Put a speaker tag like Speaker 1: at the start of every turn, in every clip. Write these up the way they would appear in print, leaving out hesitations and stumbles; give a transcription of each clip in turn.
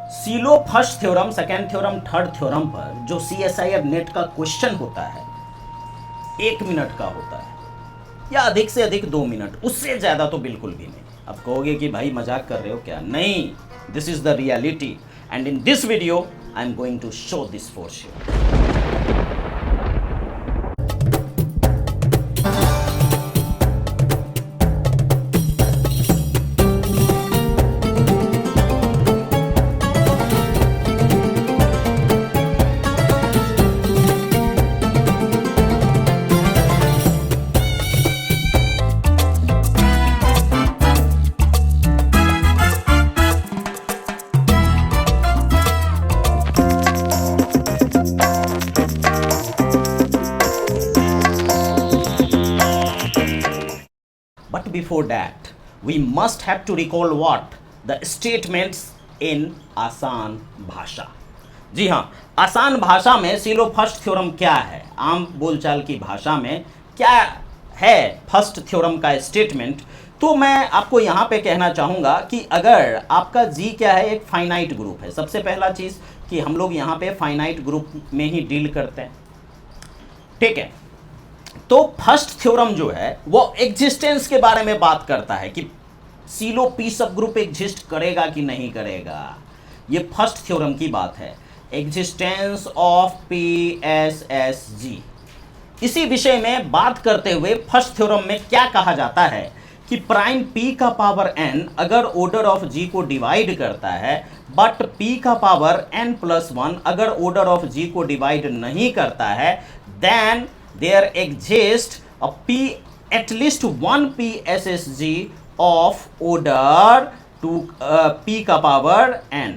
Speaker 1: Silo first theorem, second theorem, third theorem पर जो CSIR net का क्वेश्चन होता है 1 मिनट का होता है या अधिक से अधिक 2 मिनट, उससे ज़्यादा तो बिल्कुल भी नहीं। अब कहोगे कि भाई मजाक कर रहे हो क्या? नहीं, this is the reality and in this video I am going to show this for sure. But before that, we must have to recall what? The statements in आसान भाषा। जी हाँ, आसान भाषा में सीलो फर्स्ट थ्योरम क्या है, आम बोलचाल की भाषा में क्या है फर्स्ट थ्योरम का स्टेटमेंट। तो मैं आपको यहाँ पे कहना चाहूँगा कि अगर आपका जी क्या है, एक फाइनाइट ग्रुप है। सबसे पहला चीज़ कि हम लोग यहाँ पे फाइनाइट ग्रुप में ही डील करते हैं, ठीक है। तो फर्स्ट थ्योरम जो है वो एग्जिस्टेंस के बारे में बात करता है कि सीलो पी सब ग्रुप एग्जिस्ट करेगा कि नहीं करेगा। ये फर्स्ट थ्योरम की बात है, एग्जिस्टेंस ऑफ PSSG। इसी विषय में बात करते हुए फर्स्ट थ्योरम में क्या कहा जाता है कि प्राइम p का पावर n अगर ऑर्डर ऑफ g को डिवाइड करता है, बट p का पावर n+1 अगर ऑर्डर ऑफ g को डिवाइड नहीं करता है, then there exists a at least one PSSG of order to p का पावर n,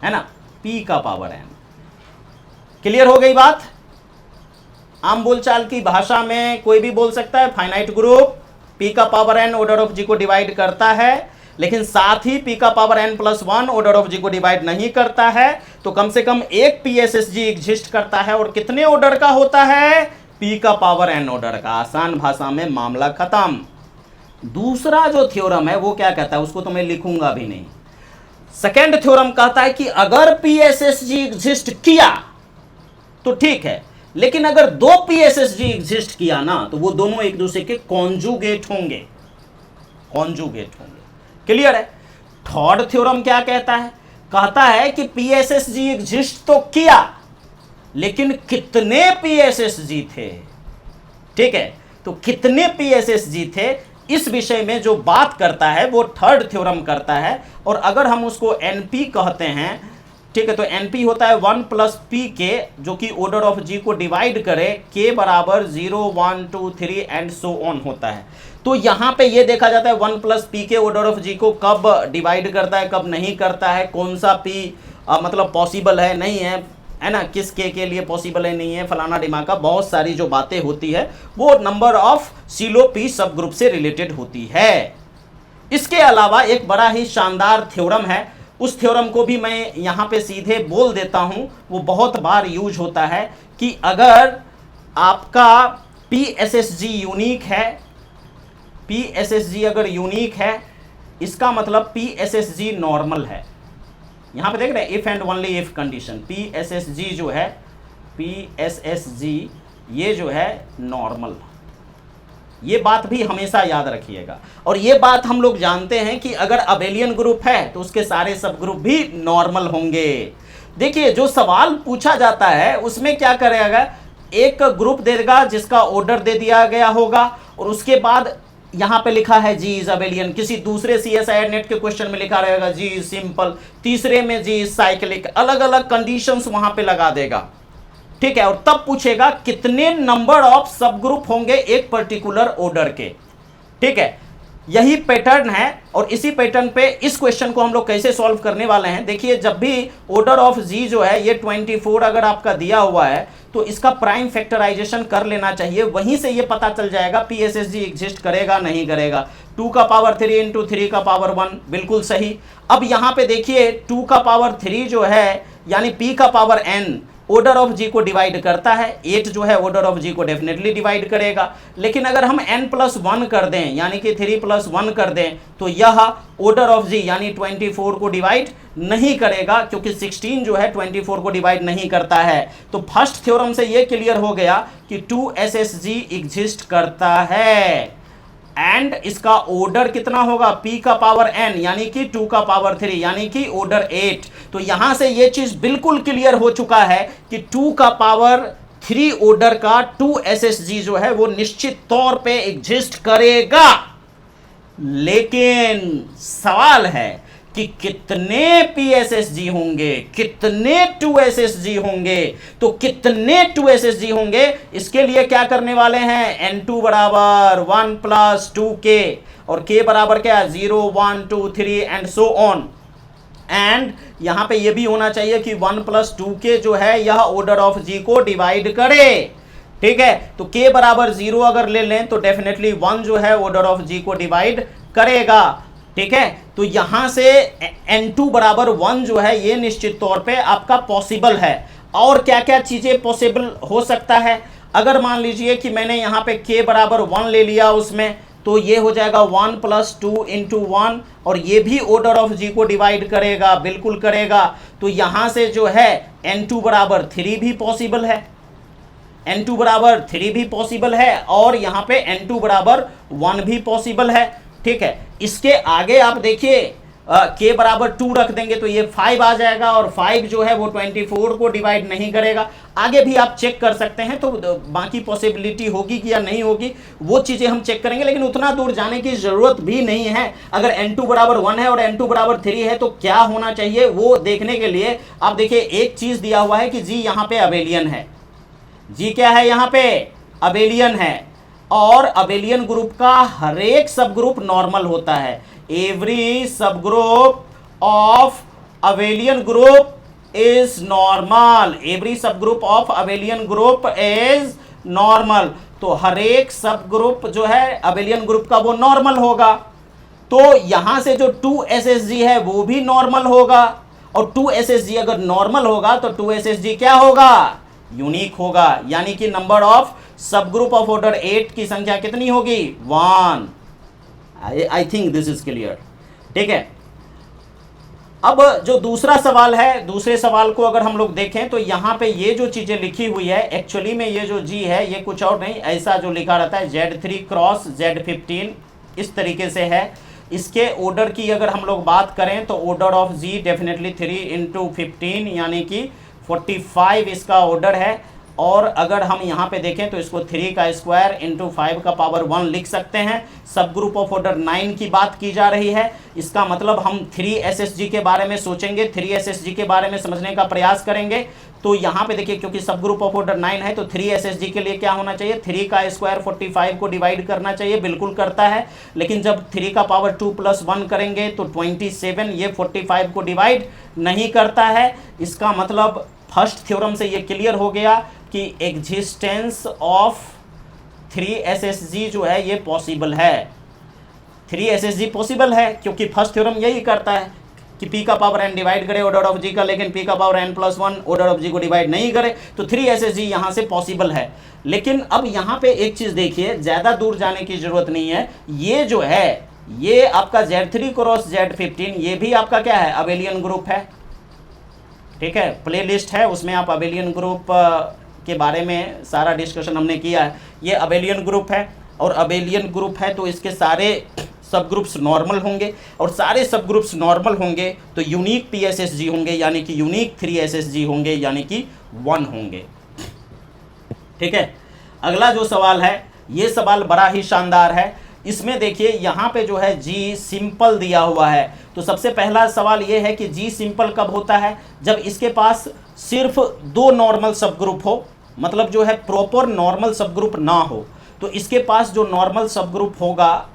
Speaker 1: है ना, p का पावर n। क्लियर हो गई बात? आम बोलचाल की भाषा में कोई भी बोल सकता है फाइनाइट ग्रुप p का power n order of g को डिवाइड करता है, लेकिन साथ ही p का power n+1 order of g को डिवाइड नहीं करता है। तो कम से कम एक PSSG एग्जिस्ट करता है, और कितने ऑर्डर का होता है? p का पावर n ऑर्डर का। आसान भाषा में मामला खत्म। दूसरा जो थ्योरम है वो क्या कहता है, उसको तो मैं लिखूंगा भी नहीं। सेकेंड थ्योरम कहता है कि अगर PSSG एग्जिस्ट किया तो ठीक है, लेकिन अगर दो PSSG एग्जिस्ट किया ना तो वो दोनों एक दूसरे के कॉन्जुगेट होंगे, कॉन्जुगेट होंगे। क्लियर है? थर्ड थ्योरम क्या कहता है? कहता है कि PSSG एग्जिस्ट तो किया, लेकिन कितने PSSG थे, ठीक है। तो कितने PSSG थे, इस विषय में जो बात करता है वो थर्ड थ्योरम करता है। और अगर हम उसको NP कहते हैं, ठीक है, तो NP होता है 1 + PK जो कि ऑर्डर ऑफ G को डिवाइड करे, K बराबर 0 1 2 3 एंड सो ऑन होता है। तो यहाँ पे ये देखा जाता है 1 + PK ऑर्डर ऑफ G को कब डिवाइड करता है, कब नहीं करता है, कौन सा P मतलब पॉसिबल है नहीं है ना, किस के लिए पॉसिबल है नहीं है, फलाना दिमाग का बहुत सारी जो बातें होती है वो नंबर ऑफ सीलो पी सब ग्रुप से रिलेटेड होती है। इसके अलावा एक बड़ा ही शानदार थ्योरम है, उस थ्योरम को भी मैं यहाँ पे सीधे बोल देता हूँ, वो बहुत बार यूज होता है कि अगर आपका PSSG यूनिक है, PSSG अगर यूनिक है, इसका मतलब PSSG नॉर्मल है। यहाँ पे देख रहे हैं if and only if condition, PSSG जो है, PSSG ये जो है नॉर्मल। ये बात भी हमेशा याद रखिएगा। और ये बात हम लोग जानते हैं कि अगर अबेलियन ग्रुप है तो उसके सारे सब ग्रुप भी नॉर्मल होंगे। देखिए जो सवाल पूछा जाता है उसमें क्या करेगा, एक ग्रुप देगा जिसका ऑर्डर दे दिया गया होगा, और उसके बाद यहाँ पे लिखा है जी इज अबेलियन। किसी दूसरे CSIR नेट के क्वेश्चन में लिखा रहेगा जी इज सिंपल, तीसरे में जी इज साइक्लिक, अलग अलग कंडीशंस वहां पे लगा देगा, ठीक है। और तब पूछेगा कितने नंबर ऑफ सब ग्रुप होंगे एक पर्टिकुलर ऑर्डर के, ठीक है। यही पैटर्न है, और इसी पैटर्न पे इस क्वेश्चन को हम लोग कैसे सॉल्व करने वाले हैं। देखिए जब भी ऑर्डर ऑफ G जो है ये 24 अगर आपका दिया हुआ है तो इसका प्राइम फैक्टराइजेशन कर लेना चाहिए, वहीं से ये पता चल जाएगा PSSG एग्जिस्ट करेगा नहीं करेगा। 2 का पावर 3 इंटू 3 का पावर 1, बिल्कुल सही। अब यहाँ पे देखिए 2 का पावर 3 जो है यानी P का पावर n, ऑर्डर ऑफ जी को डिवाइड करता है, 8 जो है ऑर्डर ऑफ जी को डेफिनेटली डिवाइड करेगा। लेकिन अगर हम n+1 कर दें यानी कि 3+1 कर दें तो यह ऑर्डर ऑफ जी यानी 24 को डिवाइड नहीं करेगा, क्योंकि 16 जो है 24 को डिवाइड नहीं करता है। तो फर्स्ट थ्योरम से यह क्लियर हो गया कि 2SSG एग्जिस्ट करता है एंड इसका ऑर्डर कितना होगा, p का पावर n यानी कि 2 का पावर 3 यानी कि ऑर्डर 8। तो यहां से यह चीज बिल्कुल क्लियर हो चुका है कि 2 का पावर 3 ऑर्डर का 2SSG जो है वो निश्चित तौर पे एग्जिस्ट करेगा। लेकिन सवाल है कि कितने PSSG होंगे, कितने 2SSG होंगे। तो कितने 2SSG होंगे इसके लिए क्या करने वाले हैं, N2 बराबर 1 + 2K और K बराबर क्या, 0 1 2 3 एंड सो ऑन। एंड यहां पे ये भी होना चाहिए कि 1 + 2K जो है यह ऑर्डर ऑफ G को डिवाइड करे। ठीक है, तो K बराबर 0 अगर ले लें तो डेफिनेटली 1 जो है ऑर्डर ऑफ G को डिवाइड करेगा। ठीक है, तो यहां से N2 बराबर 1 जो है ये निश्चित तौर पे आपका पॉसिबल है। और क्या क्या चीजें पॉसिबल हो सकता है, अगर मान लीजिए कि मैंने यहां पे K बराबर 1 ले लिया उसमें, तो ये हो जाएगा 1 + 2 × 1 और ये भी ऑर्डर ऑफ G को डिवाइड करेगा, बिल्कुल करेगा। तो यहां से जो है N2 बराबर 3 भी पॉसिबल है, N2 बराबर 3 भी पॉसिबल है और यहां पे N2 बराबर 1 भी पॉसिबल है। ठीक है, इसके आगे आप देखिए K बराबर 2 रख देंगे तो ये 5 आ जाएगा और 5 जो है वो 24 को डिवाइड नहीं करेगा। आगे भी आप चेक कर सकते हैं, तो बाकी पॉसिबिलिटी होगी कि या नहीं होगी वो चीज़ें हम चेक करेंगे, लेकिन उतना दूर जाने की ज़रूरत भी नहीं है। अगर N2 बराबर 1 है और N2 बराबर 3 है तो क्या होना चाहिए वो देखने के लिए आप देखिए एक चीज़ दिया हुआ है कि G यहाँ पे अबेलियन है। G क्या है यहाँ पे, अबेलियन है और अबेलियन ग्रुप का हर एक सब ग्रुप नॉर्मल होता है। Every sub group of abelian group is normal, every sub group of abelian group is normal. तो हर एक सब ग्रुप जो है अबेलियन ग्रुप का वो नॉर्मल होगा। तो यहां से जो 2SSG है वो भी नॉर्मल होगा और 2SSG अगर नॉर्मल होगा तो 2SSG क्या होगा, यूनिक होगा। यानी कि नंबर ऑफ सब ग्रुप ऑफ ऑर्डर 8 की संख्या कितनी होगी, 1। I think this is clear. ठीक है, अब जो दूसरा सवाल है, दूसरे सवाल को अगर हम लोग देखें तो यहां पे ये जो चीजें लिखी हुई है एक्चुअली में ये जो G है ये कुछ और नहीं, ऐसा जो लिखा रहता है Z3 × Z15 इस तरीके से है। इसके ऑर्डर की अगर हम लोग बात करें तो ऑर्डर ऑफ G डेफिनेटली 3 × 15 यानी कि 45 इसका ऑर्डर है। और अगर हम यहाँ पे देखें तो इसको 3 का स्क्वायर × 5 का पावर 1 लिख सकते हैं। सब ग्रुप ऑफ ऑर्डर 9 की बात की जा रही है। इसका मतलब हम 3SSG के बारे में सोचेंगे, 3SSG के बारे में समझने का प्रयास करेंगे। तो यहाँ पे देखिए क्योंकि सब ग्रुप ऑफ ऑर्डर 9 है तो 3SSG के लिए क्या होना चाहिए, 3 का स्क्वायर 45 को डिवाइड करना चाहिए, बिल्कुल करता है। लेकिन जब 3 का पावर 2 + 1 करेंगे तो 27, ये 45 को डिवाइड नहीं करता है। इसका मतलब फर्स्ट थ्योरम से ये क्लियर हो गया कि एग्जिस्टेंस ऑफ 3SSG जो है ये पॉसिबल है। 3SSG पॉसिबल है क्योंकि फर्स्ट थ्योरम यही करता है कि P का पावर n डिवाइड करे ऑर्डर ऑफ G का, लेकिन P का power n+1 order of G को डिवाइड नहीं करे, तो 3SSG यहाँ से पॉसिबल है। लेकिन अब यहाँ पे एक चीज़ देखिए, ज़्यादा दूर जाने की ज़रूरत नहीं है। ये जो है ये आपका Z3 × Z15 ये भी आपका क्या है, अबेलियन ग्रुप है। ठीक है, प्लेलिस्ट है उसमें आप अबेलियन ग्रुप के बारे में सारा डिस्कशन हमने किया है। ये अबेलियन ग्रुप है और अबेलियन ग्रुप है तो इसके सारे सब ग्रुप्स नॉर्मल होंगे और सारे सब ग्रुप्स नॉर्मल होंगे तो यूनिक PSSG होंगे यानी कि यूनिक 3SSG होंगे यानी कि 1 होंगे। ठीक है, अगला जो सवाल है ये सवाल बड़ा ही शानदार है। इसमें देखिए यहाँ पे जो है G सिंपल दिया हुआ है। तो सबसे पहला सवाल ये है कि G सिंपल कब होता है, जब इसके पास सिर्फ 2 नॉर्मल सब ग्रुप हो, मतलब जो है प्रॉपर नॉर्मल सब ग्रुप ना हो। तो इसके पास जो नॉर्मल सब ग्रुप होगा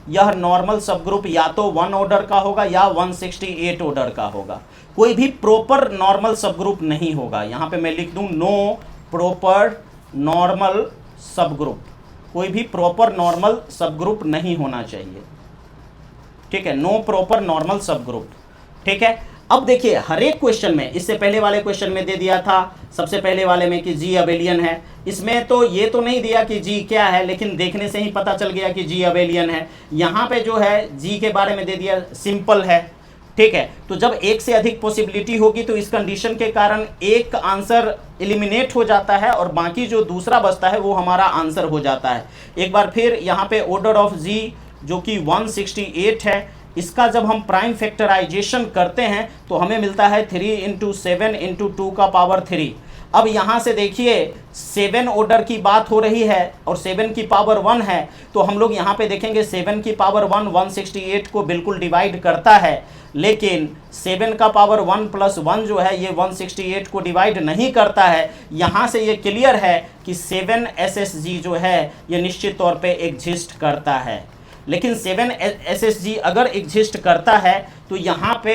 Speaker 1: यह नॉर्मल सब ग्रुप या तो 1 ऑर्डर का होगा या 168 ऑर्डर का होगा। कोई भी प्रॉपर नॉर्मल सब ग्रुप नहीं होगा। यहाँ पे मैं लिख दूँ नो प्रॉपर नॉर्मल सब ग्रुप, कोई भी प्रॉपर नॉर्मल सब ग्रुप नहीं होना चाहिए। ठीक है, नो प्रॉपर नॉर्मल सब ग्रुप। ठीक है, अब देखिए हर एक क्वेश्चन में, इससे पहले वाले क्वेश्चन में दे दिया था सबसे पहले वाले में कि जी अबेलियन है, इसमें तो ये तो नहीं दिया कि जी क्या है, लेकिन देखने से ही पता चल गया कि जी अबेलियन है। यहाँ पे जो है जी के बारे में दे दिया सिंपल है, ठीक है। तो जब एक से अधिक पॉसिबिलिटी होगी तो इस कंडीशन के कारण एक आंसर एलिमिनेट हो जाता है और बाकी जो दूसरा बचता है वो हमारा आंसर हो जाता है। एक बार फिर यहाँ पे ऑर्डर ऑफ जी जो कि 168 है, इसका जब हम प्राइम फैक्टराइजेशन करते हैं तो हमें मिलता है 3 इंटू 7 इंटू 2 का पावर 3। अब यहाँ से देखिए 7 ऑर्डर की बात हो रही है और 7 की पावर 1 है, तो हम लोग यहाँ पे देखेंगे 7 की पावर 1 168 को बिल्कुल डिवाइड करता है, लेकिन 7 का पावर 1 प्लस 1 जो है ये 168 को डिवाइड नहीं करता है। यहाँ से ये क्लियर है कि 7 SSG जो है ये निश्चित तौर पे एग्जिस्ट करता है। लेकिन 7 SSG अगर एग्जिस्ट करता है तो यहाँ पे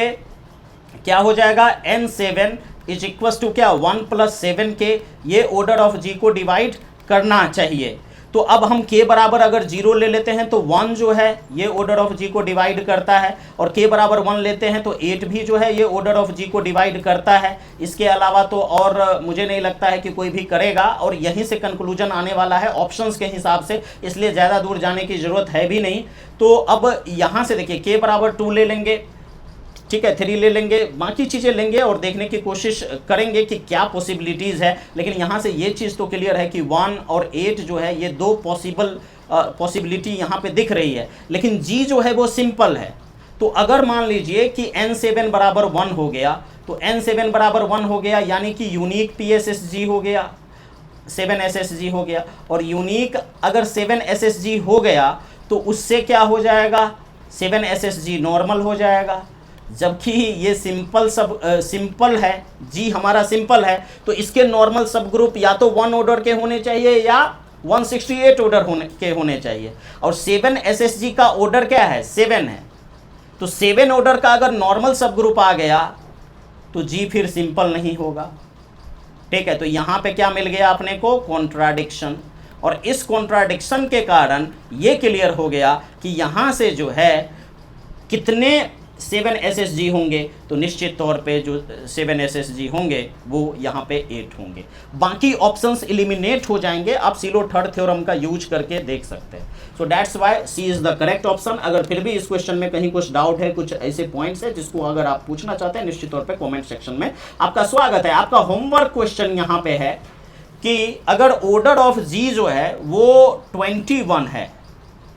Speaker 1: क्या हो जाएगा, N7 इज इक्वल टू क्या 1 प्लस 7 के, ये ऑर्डर ऑफ जी को डिवाइड करना चाहिए। तो अब हम k बराबर अगर 0 ले लेते हैं तो 1 जो है ये ऑर्डर ऑफ जी को डिवाइड करता है, और k बराबर 1 लेते हैं तो 8 भी जो है ये ऑर्डर ऑफ जी को डिवाइड करता है। इसके अलावा तो और मुझे नहीं लगता है कि कोई भी करेगा, और यहीं से कंक्लूजन आने वाला है ऑप्शंस के हिसाब से, इसलिए ज़्यादा दूर जाने की ज़रूरत है भी नहीं। तो अब यहाँ से देखिए k बराबर 2 ले लेंगे, ठीक है, 3 ले लेंगे, बाकी चीज़ें लेंगे और देखने की कोशिश करेंगे कि क्या पॉसिबिलिटीज़ है। लेकिन यहाँ से ये चीज़ तो क्लियर है कि 1 और 8 जो है ये दो पॉसिबिलिटी यहाँ पे दिख रही है, लेकिन जी जो है वो सिंपल है। तो अगर मान लीजिए कि N7 बराबर 1 हो गया, तो N7 बराबर 1 हो गया यानी कि यूनिक PSSG हो गया, 7 SSG हो गया, और यूनिक अगर 7 SSG हो गया तो उससे क्या हो जाएगा, 7 SSG नॉर्मल हो जाएगा। जबकि ये सिंपल है, जी हमारा सिंपल है, तो इसके नॉर्मल सब ग्रुप या तो 1 ऑर्डर के होने चाहिए या 168 ऑर्डर के होने चाहिए, और 7 SSG का ऑर्डर क्या है, 7 है। तो 7 ऑर्डर का अगर नॉर्मल सब ग्रुप आ गया तो जी फिर सिंपल नहीं होगा, ठीक है। तो यहाँ पे क्या मिल गया अपने को, कॉन्ट्राडिक्शन, और इस कॉन्ट्राडिक्शन के कारण ये क्लियर हो गया कि यहाँ से जो है कितने 7 SSG होंगे, तो निश्चित तौर पे जो 7 SSG होंगे वो यहाँ पे 8 होंगे, बाकी ऑप्शंस एलिमिनेट हो जाएंगे। आप सीलो थर्ड थ्योरम का यूज करके देख सकते हैं। So that's why C is the correct option. अगर फिर भी इस क्वेश्चन में कहीं कुछ डाउट है, कुछ ऐसे पॉइंट्स है जिसको अगर आप पूछना चाहते हैं, निश्चित तौर पर कॉमेंट सेक्शन में आपका स्वागत है। आपका होमवर्क क्वेश्चन यहाँ पे है कि अगर ऑर्डर ऑफ जी जो है वो 21 है,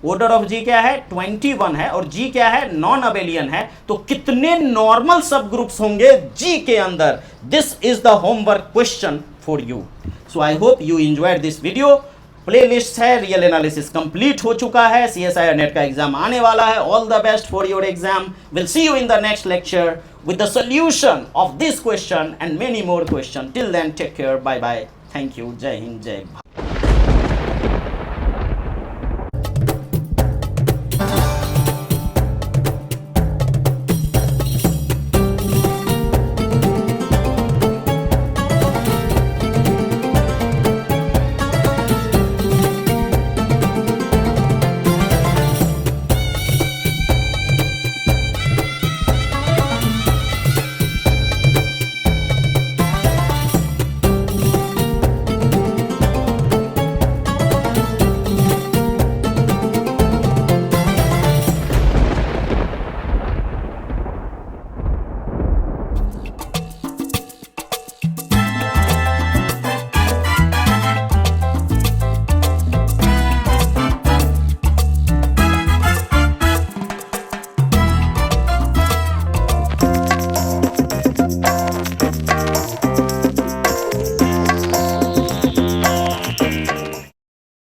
Speaker 1: ऑर्डर ऑफ जी क्या है, 21 है, और जी क्या है, नॉन अबेलियन है, तो कितने नॉर्मल सब ग्रुप्स होंगे जी के अंदर। This is the homework question for you. So I hope you enjoyed this video. Playlist है, रियल एनालिसिस कंप्लीट हो चुका है, CSIR नेट का एग्जाम आने वाला है। All the best for your exam. Will see you in the next lecture with the solution of this question and many more questions. Till then, take care. Bye bye. Thank you. Jai Hind, Jai Bharat.